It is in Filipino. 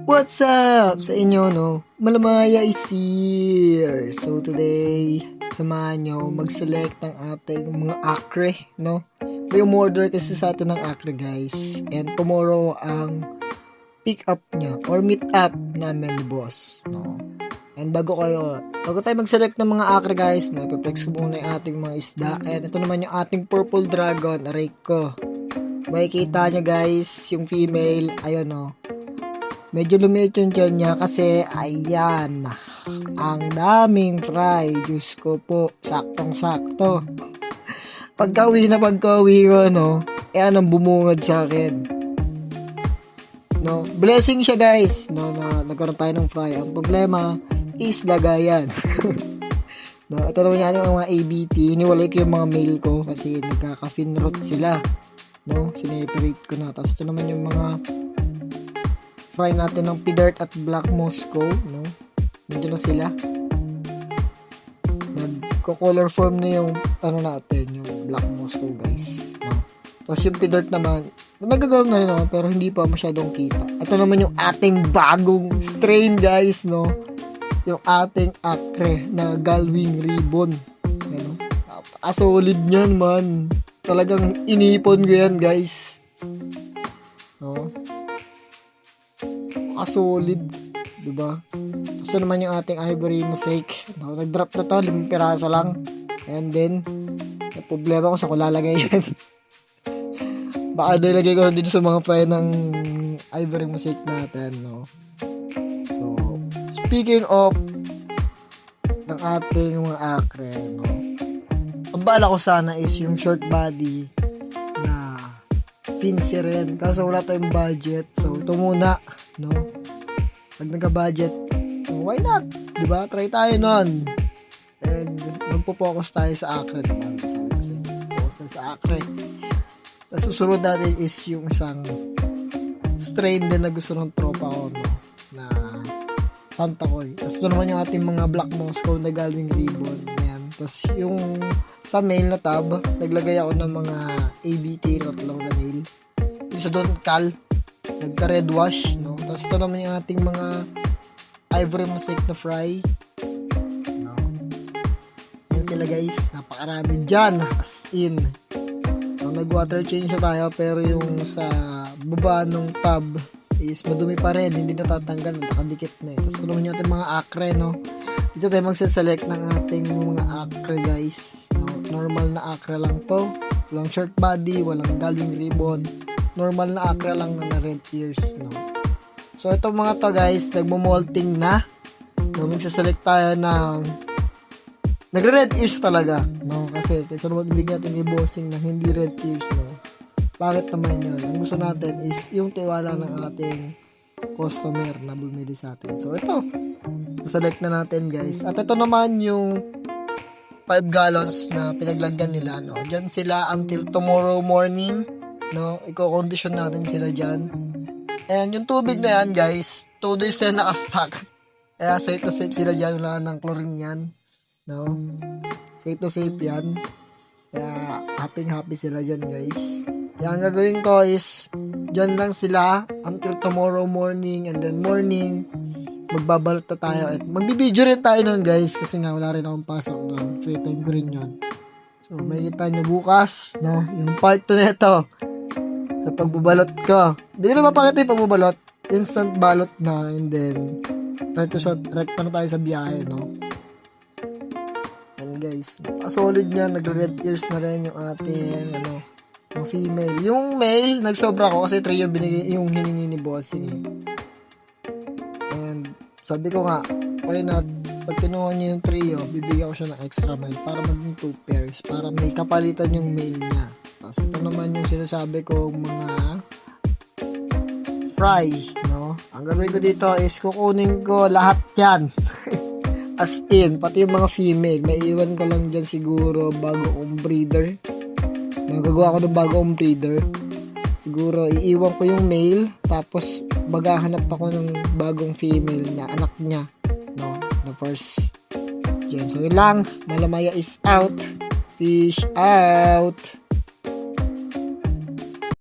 What's up sa inyo, no? Malamaya is here. So today, samahan nyo mag-select ng ating mga acre, no? May umorder kasi sa atin ng acre, guys. And tomorrow ang pick up niya or meet up namin ni boss, no? And bago tayo mag-select ng mga acre, guys, no? Ipaplex ko muna yung ating mga isda. And ito naman yung ating purple dragon, aray ko. Makikita nyo, guys, yung female, ayun, no? Medyo lumiit yung tiyan niya kasi, ayan, ang daming fry. Diyos ko po, saktong-sakto. Pagka-uwi ko, no, anong bumungad sa akin. No, blessing siya, guys, no, na nagkaroon tayo ng fry. Ang problema is lagayan. No, ito naman yan yung mga ABT. Iniwalay ko yung mga mail ko kasi nagkaka-finrot sila. No, sineperate ko na. Tapos ito naman yung mga fry natin ng P-Dirt at Black Moscow, no? Nandiyan na sila. Nagko-color form na yung natin, yung Black Moscow, guys, no? Tapos yung P-Dirt naman, nagagawin na rin naman, pero hindi pa masyadong kita. Ito naman yung ating bagong strain, guys, no? Yung ating acre na Galwing Ribbon. Ano? Solid niyan, man. Talagang inipon ko yan, guys. No? Solid, diba? Tapos naman yung ating ivory mosaic. Nag-drop na to, 5 piraso lang. And then, yung problema ko sa kulalagay yan. Baka nilagay ko rin din sa mga fry ng ivory mosaic natin, no? So, speaking of ng ating mga acre, no? Ang bala ko sana is yung short body na fancy rin. Kaso wala tayong budget. So, ito muna, no? Pag nagka-budget, why not? Diba? Try tayo nun. And magpo-focus tayo sa acre naman. Sabi kasi, focus tayo sa acre. Tapos susunod natin is yung isang strain din na gusto ng tropa ko, no? Na Santa Coy. Tapos ito naman yung ating mga Black Moscow na Galwing Ribbon. Ayan. Tapos yung sa mail na tab, naglagay ako ng mga ABT or lang na mail. Isa doon, Cal. Nagka-red wash, no? Tapos ito naman yung ating mga ivory mosaic na fry. No? Yan sila, guys. Napakarami dyan. As in. No, nag-water change na tayo, pero yung sa baba ng tab is madumi pa rin. Hindi natatanggal. Nakadikit na eh. Tapos ito naman yung ating mga acre, no? Dito tayo magsaselect ng ating mga acre, guys. No? Normal na acre lang to. Walang short body, walang Galwing Ribbon. Normal na acre lang na red ears, no? So, itong mga to, guys, nagmo-molting na. No, magsaselect tayo ng nagre-red ears talaga, no? Kasi naman ibigay natin i-bossing ng hindi red ears, no? Bakit naman yun? Ang gusto natin is yung tiwala ng ating customer na bumili sa atin. So, ito. Select na natin, guys. At ito naman yung 5 gallons na pinaglagyan nila, no? Diyan sila until tomorrow morning, no? Iko-condition natin sila dyan. And yung tubig na yan, guys, 2 days na nakastock. Kaya safe na safe sila dyan. Wala ng chlorine yan, no? Safe na safe yan. Kaya happy sila dyan, guys. Kaya ang gagawin ko is dyan lang sila until tomorrow morning. And then morning, magbabalot na tayo. At magbibideo rin tayo nun, guys. Kasi nga wala rin akong pasok doon. Free time ko rin yun. So, makikita nyo bukas, no? Yung part 2 nito sa pagbubalot ko. Hindi na mapakita yung pagbubalot. Instant balot na. And then, direct na tayo sa biyahe, no? And guys, solid niya. Nagre-red ears na rin yung ating, yung female. Yung male, nagsobra ko kasi 3 yung hiningi ni bossing, eh. And, sabi ko nga, why not? Pag kinuha niya yung trio, bibigyan ko siya ng extra male para maging 2 pairs. Para may kapalitan yung male niya. Tapos ito naman yung sinasabi ko mga fry, no? Ang gagawin ko dito is kukunin ko lahat yan. As in, pati yung mga female. May iwan ko lang dyan siguro bago kong breeder. Magagawa ko ng bago kong breeder. Siguro, iiwan ko yung male. Tapos, maghahanap ako ng bagong female na anak niya. No? The first. Yan. So, yun lang. Malamaya is out. Fish out.